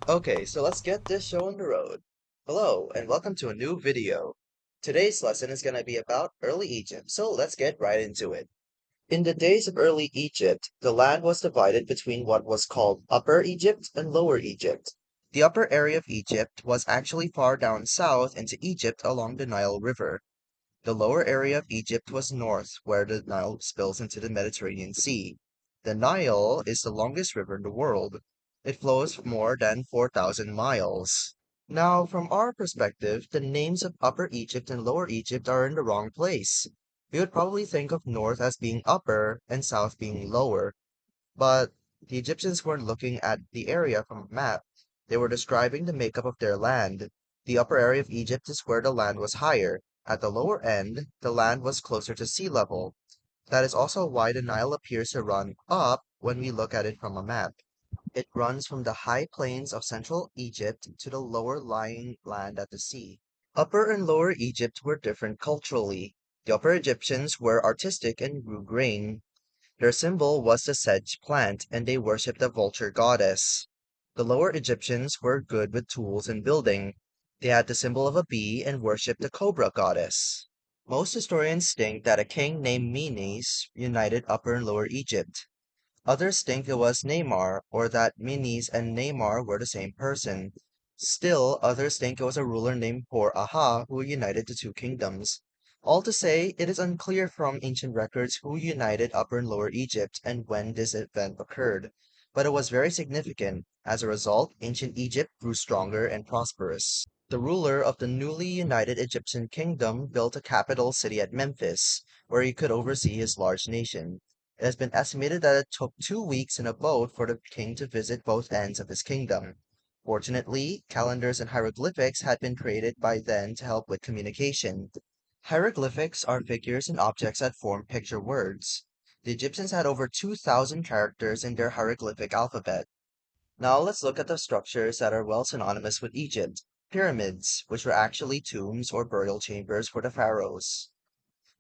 Okay, so let's get this show on the road. Hello, and welcome to a new video. Today's lesson is going to be about early Egypt, so let's get right into it. In the days of early Egypt, the land was divided between what was called Upper Egypt and Lower Egypt. The upper area of Egypt was actually far down south into Egypt along the Nile River. The lower area of Egypt was north, where the Nile spills into the Mediterranean Sea. The Nile is the longest river in the world. It flows for more than 4,000 miles. Now, from our perspective, the names of Upper Egypt and Lower Egypt are in the wrong place. We would probably think of north as being upper and south being lower. But the Egyptians weren't looking at the area from a map. They were describing the makeup of their land. The upper area of Egypt is where the land was higher. At the lower end, the land was closer to sea level. That is also why the Nile appears to run up when we look at it from a map. It runs from the high plains of central Egypt to the lower lying land at the sea. Upper and Lower Egypt were different culturally. The Upper Egyptians were artistic and grew grain. Their symbol was the sedge plant, and they worshipped the vulture goddess. The Lower Egyptians were good with tools and building. They had the symbol of a bee and worshipped the cobra goddess. Most historians think that a king named Menes united Upper and Lower Egypt. Others think it was Neymar, or that Menes and Neymar were the same person. Still, others think it was a ruler named Por-Aha who united the two kingdoms. All to say, it is unclear from ancient records who united Upper and Lower Egypt and when this event occurred, but it was very significant. As a result, ancient Egypt grew stronger and prosperous. The ruler of the newly united Egyptian kingdom built a capital city at Memphis, where he could oversee his large nation. It has been estimated that it took 2 weeks in a boat for the king to visit both ends of his kingdom. Fortunately, calendars and hieroglyphics had been created by then to help with communication. Hieroglyphics are figures and objects that form picture words. The Egyptians had over 2,000 characters in their hieroglyphic alphabet. Now let's look at the structures that are well synonymous with Egypt. Pyramids, which were actually tombs or burial chambers for the pharaohs.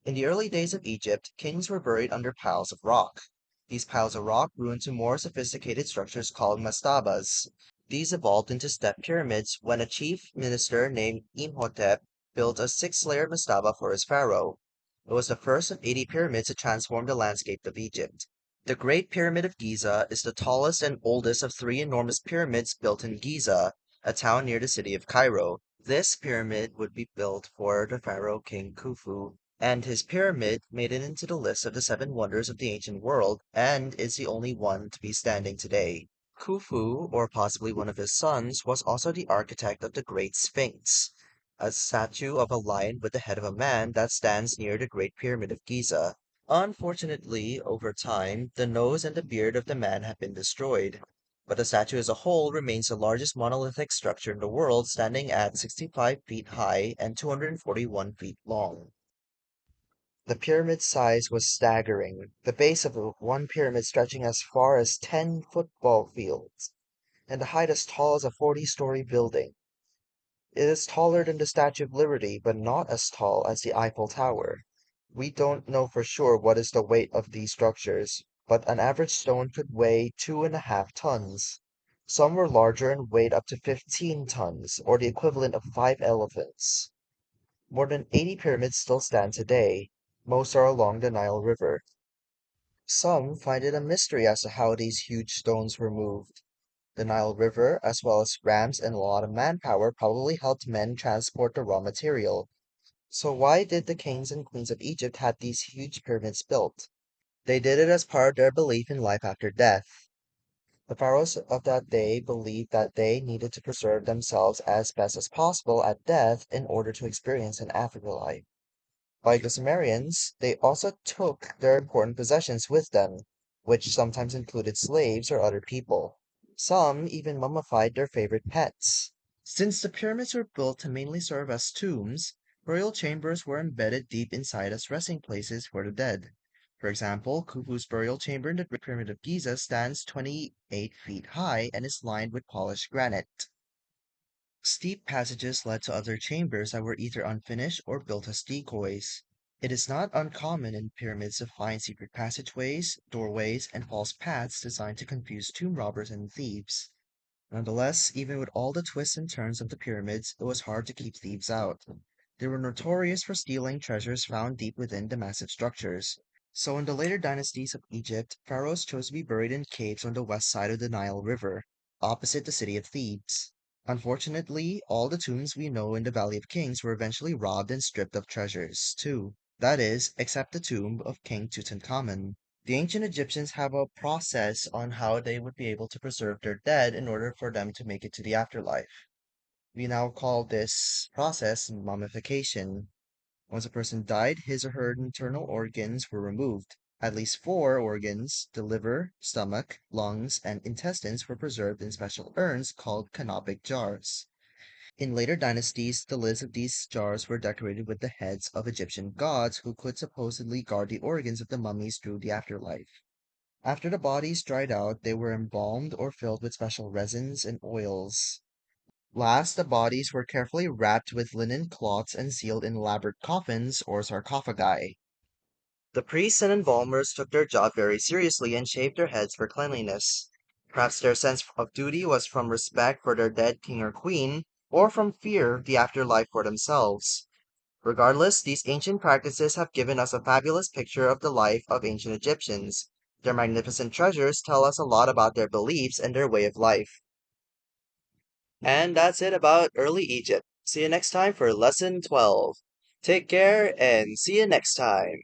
In the early days of Egypt, kings were buried under piles of rock. These piles of rock grew into more sophisticated structures called mastabas. These evolved into step pyramids when a chief minister named Imhotep built a six-layer mastaba for his pharaoh. It was the first of 80 pyramids to transform the landscape of Egypt. The Great Pyramid of Giza is the tallest and oldest of three enormous pyramids built in Giza, a town near the city of Cairo. This pyramid would be built for the pharaoh King Khufu, and his pyramid made it into the list of the seven wonders of the ancient world and is the only one to be standing today. Khufu, or possibly one of his sons, was also the architect of the Great Sphinx, a statue of a lion with the head of a man that stands near the Great Pyramid of Giza. Unfortunately, over time, the nose and the beard of the man have been destroyed, but the statue as a whole remains the largest monolithic structure in the world, standing at 65 feet high and 241 feet long. The pyramid's size was staggering, the base of the one pyramid stretching as far as 10 football fields, and the height as tall as a 40-story building. It is taller than the Statue of Liberty, but not as tall as the Eiffel Tower. We don't know for sure what is the weight of these structures, but an average stone could weigh 2.5 tons. Some were larger and weighed up to 15 tons, or the equivalent of 5 elephants. More than 80 pyramids still stand today. Most are along the Nile River. Some find it a mystery as to how these huge stones were moved. The Nile River, as well as rams and a lot of manpower, probably helped men transport the raw material. So why did the kings and queens of Egypt have these huge pyramids built? They did it as part of their belief in life after death. The pharaohs of that day believed that they needed to preserve themselves as best as possible at death in order to experience an afterlife. Like the Sumerians, they also took their important possessions with them, which sometimes included slaves or other people. Some even mummified their favorite pets. Since the pyramids were built to mainly serve as tombs, burial chambers were embedded deep inside as resting places for the dead. For example, Khufu's burial chamber in the Great Pyramid of Giza stands 28 feet high and is lined with polished granite. Steep passages led to other chambers that were either unfinished or built as decoys. It is not uncommon in pyramids to find secret passageways, doorways, and false paths designed to confuse tomb robbers and thieves. Nonetheless, even with all the twists and turns of the pyramids, it was hard to keep thieves out. They were notorious for stealing treasures found deep within the massive structures. So in the later dynasties of Egypt, pharaohs chose to be buried in caves on the west side of the Nile River, opposite the city of Thebes. Unfortunately, all the tombs we know in the Valley of Kings were eventually robbed and stripped of treasures, too. That is, except the tomb of King Tutankhamun. The ancient Egyptians have a process on how they would be able to preserve their dead in order for them to make it to the afterlife. We now call this process mummification. Once a person died, his or her internal organs were removed. At least four organs, the liver, stomach, lungs, and intestines, were preserved in special urns called canopic jars. In later dynasties, the lids of these jars were decorated with the heads of Egyptian gods who could supposedly guard the organs of the mummies through the afterlife. After the bodies dried out, they were embalmed or filled with special resins and oils. Last, the bodies were carefully wrapped with linen cloths and sealed in elaborate coffins or sarcophagi. The priests and embalmers took their job very seriously and shaved their heads for cleanliness. Perhaps their sense of duty was from respect for their dead king or queen, or from fear of the afterlife for themselves. Regardless, these ancient practices have given us a fabulous picture of the life of ancient Egyptians. Their magnificent treasures tell us a lot about their beliefs and their way of life. And that's it about early Egypt. See you next time for lesson 12. Take care and see you next time.